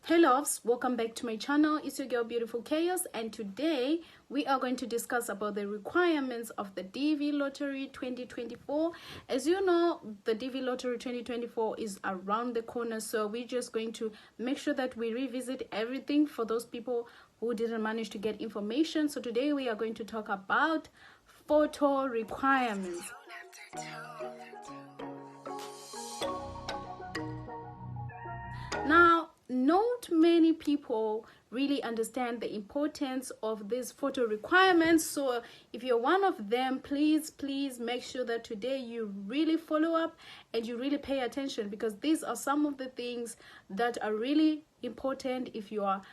Hey loves, welcome back to my channel. It's your girl Beautiful Chaos, and today we are going to discuss about the requirements of the DV Lottery 2024. As you know, the DV Lottery 2024 is around the corner, so we're just going to make sure that we revisit everything for those people who didn't manage to get information. So today we are going to talk about photo requirements. Now, not many people really understand the importance of these photo requirements. So if you're one of them, please make sure that today you really follow up and you really pay attention, because these are some of the things that are really important if you are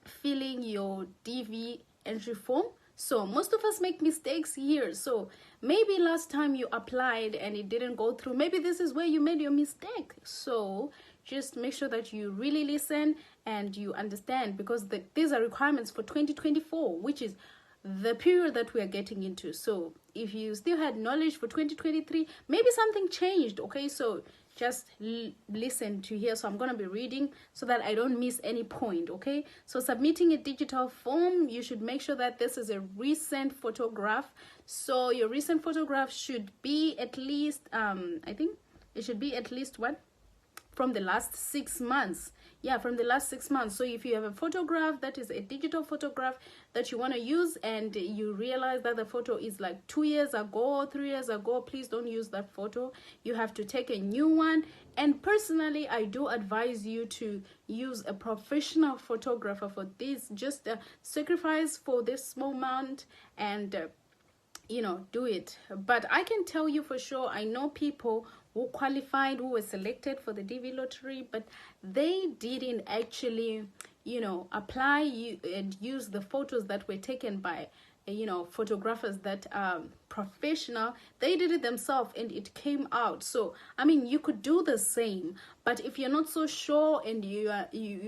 filling your DV entry form. So most of us make mistakes here. So maybe last time you applied and it didn't go through, maybe this is where you made your mistake. So just make sure that you really listen and you understand, because these are requirements for 2024, which is the period that we are getting into. So if you still had knowledge for 2023, maybe something changed. Okay, so just listen to here. So I'm going to be reading so that I don't miss any point. Okay, so submitting a digital form, you should make sure that this is a recent photograph. So your recent photograph should be at least I think it should be at least what, from the last 6 months. Yeah, from the last 6 months. So if you have a photograph that is a digital photograph that you want to use and you realize that the photo is like 2 years ago, 3 years ago, please don't use that photo. You have to take a new one. And personally, I do advise you to use a professional photographer for this. Just sacrifice for this small amount and do it. But I can tell you for sure, I know people who qualified, who were selected for the DV lottery, but they didn't actually apply and use the photos that were taken by photographers that are professional. They did it themselves and it came out. So I mean, you could do the same, but if you're not so sure and you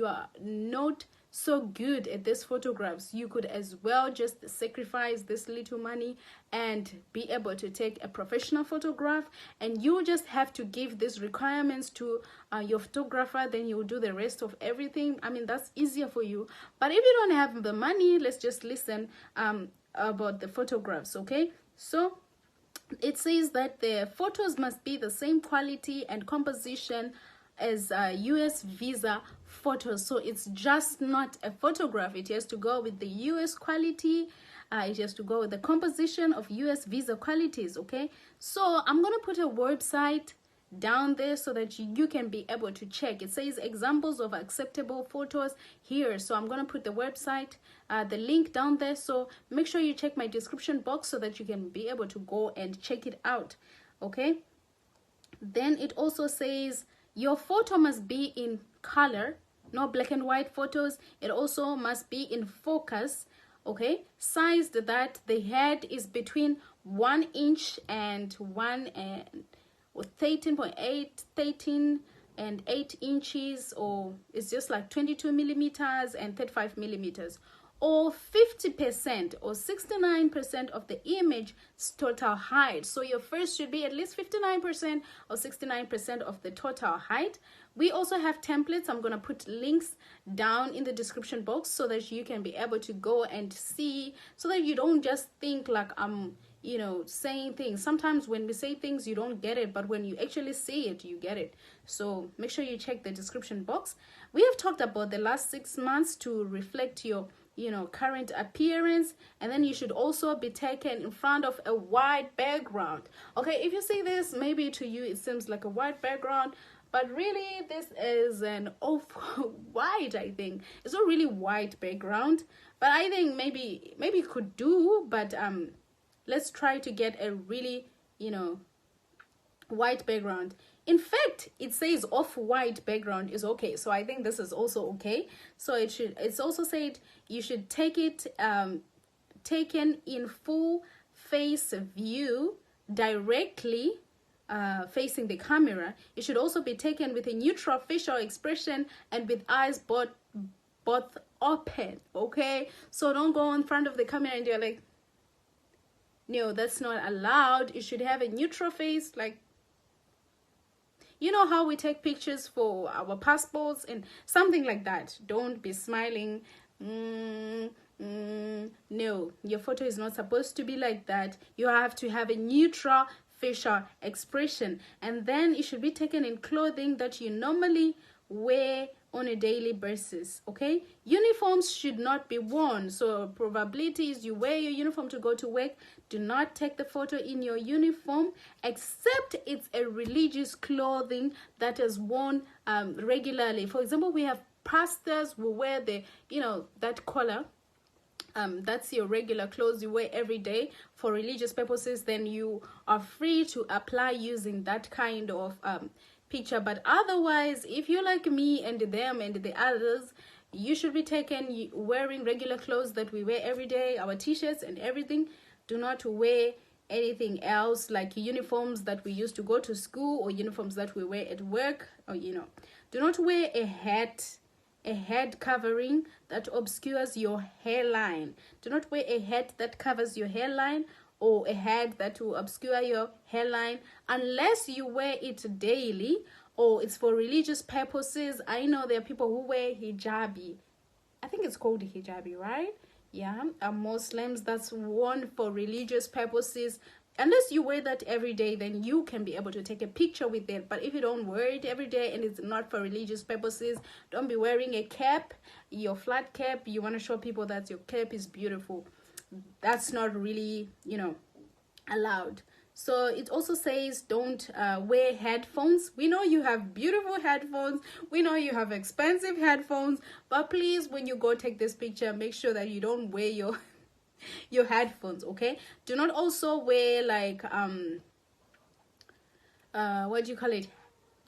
are not so good at these photographs, you could as well just sacrifice this little money and be able to take a professional photograph, and you just have to give these requirements to your photographer. Then you will do the rest of everything. I mean, that's easier for you. But if you don't have the money, let's just listen about the photographs. Okay, so it says that the photos must be the same quality and composition as US visa photos. So it's just not a photograph, it has to go with the US quality. It has to go with the composition of US visa qualities. Okay, so I'm gonna put a website down there so that you can be able to check. It says examples of acceptable photos here, so I'm gonna put the website, the link down there. So make sure you check my description box so that you can be able to go and check it out. Okay, then it also says your photo must be in color, no black and white photos. It also must be in focus. Okay, sized that the head is between 1 inch and 13 and 8 inches, or it's just like 22 millimeters and 35 millimeters, or 50% or 69% of the image's total height. So your face should be at least 59% or 69% of the total height. We also have templates. I'm going to put links down in the description box so that you can be able to go and see, so that you don't just think like I'm saying things. Sometimes when we say things you don't get it, but when you actually say it, you get it. So make sure you check the description box. We have talked about the last 6 months to reflect your current appearance, and then you should also be taken in front of a white background. Okay, if you see this, maybe to you it seems like a white background, but really this is an off-white. I think it's not really white background, but I think maybe it could do. But let's try to get a really white background. In fact, it says off-white background is okay, so I think this is also okay. So it's also said you should take it taken in full face view, directly facing the camera. It should also be taken with a neutral facial expression and with eyes both open. Okay, so don't go in front of the camera and you're like, no, that's not allowed. You should have a neutral face, like You know how we take pictures for our passports and something like that. Don't be smiling. No, your photo is not supposed to be like that. You have to have a neutral facial expression, and then it should be taken in clothing that you normally wear on a daily basis. Okay, uniforms should not be worn, so probability is you wear your uniform to go to work. Do not take the photo in your uniform except it's a religious clothing that is worn regularly. For example, we have pastors who wear the that collar. That's your regular clothes you wear every day for religious purposes. Then you are free to apply using that kind of picture. But otherwise, if you're like me and them and the others, you should be taken wearing regular clothes that we wear every day, our t-shirts and everything. Do not wear anything else like uniforms that we used to go to school or uniforms that we wear at work, or do not wear a head covering that obscures your hairline. Do not wear a hat that covers your hairline, or a hat that will obscure your hairline, unless you wear it daily or it's for religious purposes. I know there are people who wear hijabi. I think it's called hijabi, right? Yeah, Muslims, that's worn for religious purposes. Unless you wear that every day, then you can be able to take a picture with it. But if you don't wear it every day and it's not for religious purposes, don't be wearing a cap, your flat cap. You want to show people that your cap is beautiful. That's not really, allowed. So it also says don't wear headphones. We know you have beautiful headphones. We know you have expensive headphones. But please, when you go take this picture, make sure that you don't wear your headphones. Okay, do not also wear like what do you call it,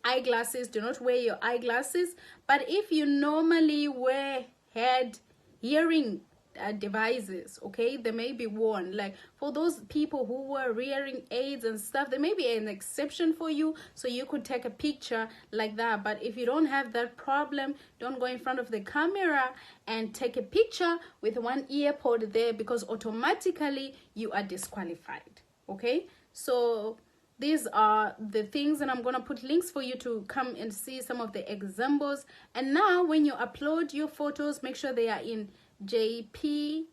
eyeglasses. Do not wear your eyeglasses. But if you normally wear hearing devices, okay, they may be worn. Like for those people who were hearing aids and stuff, there may be an exception for you, so you could take a picture like that. But if you don't have that problem, don't go in front of the camera and take a picture with one ear pod there, because automatically you are disqualified. Okay, so these are the things, and I'm gonna put links for you to come and see some of the examples. And now when you upload your photos, make sure they are in JPEG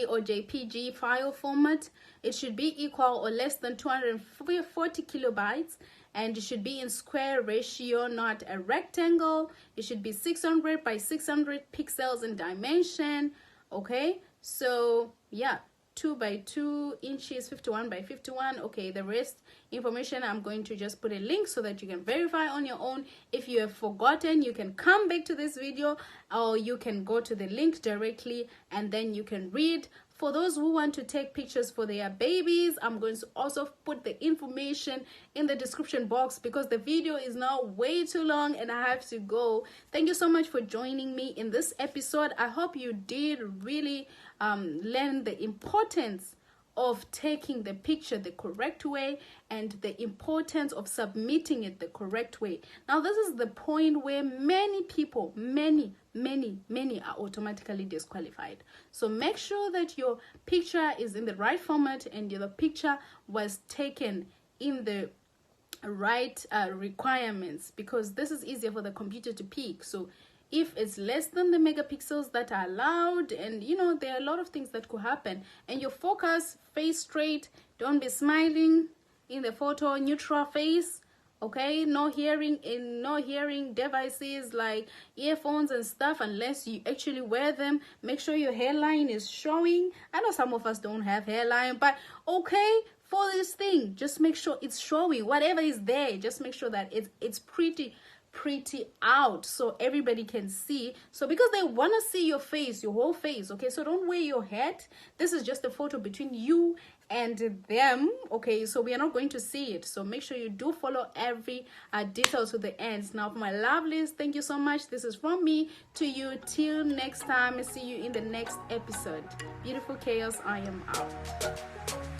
or JPG file format. It should be equal or less than 240 kilobytes, and it should be in square ratio, not a rectangle. It should be 600 by 600 pixels in dimension. Okay, so yeah, 2 by 2 inches, 51 by 51. Okay, the rest information I'm going to just put a link so that you can verify on your own. If you have forgotten, you can come back to this video, or you can go to the link directly and then you can read. For those who want to take pictures for their babies, I'm going to also put the information in the description box, because the video is now way too long and I have to go. Thank you so much for joining me in this episode. I hope you did really learn the importance of taking the picture the correct way and the importance of submitting it the correct way. Now, this is the point where many people, many are automatically disqualified. So make sure that your picture is in the right format and the picture was taken in the right requirements, because this is easier for the computer to pick. So if it's less than the megapixels that are allowed, and there are a lot of things that could happen, and your focus, face straight, don't be smiling in the photo, neutral face. Okay, no hearing devices like earphones and stuff unless you actually wear them. Make sure your hairline is showing. I know some of us don't have hairline, but okay, for this thing, just make sure it's showing. Whatever is there, just make sure that it's pretty out, so everybody can see. So because they want to see your face, your whole face. Okay, so don't wear your hat. This is just a photo between you and them. Okay, so we are not going to see it, so make sure you do follow every detail to the end. Now, for my lovelies, thank you so much. This is from me to you. Till next time, see you in the next episode. Beautiful chaos, I am out.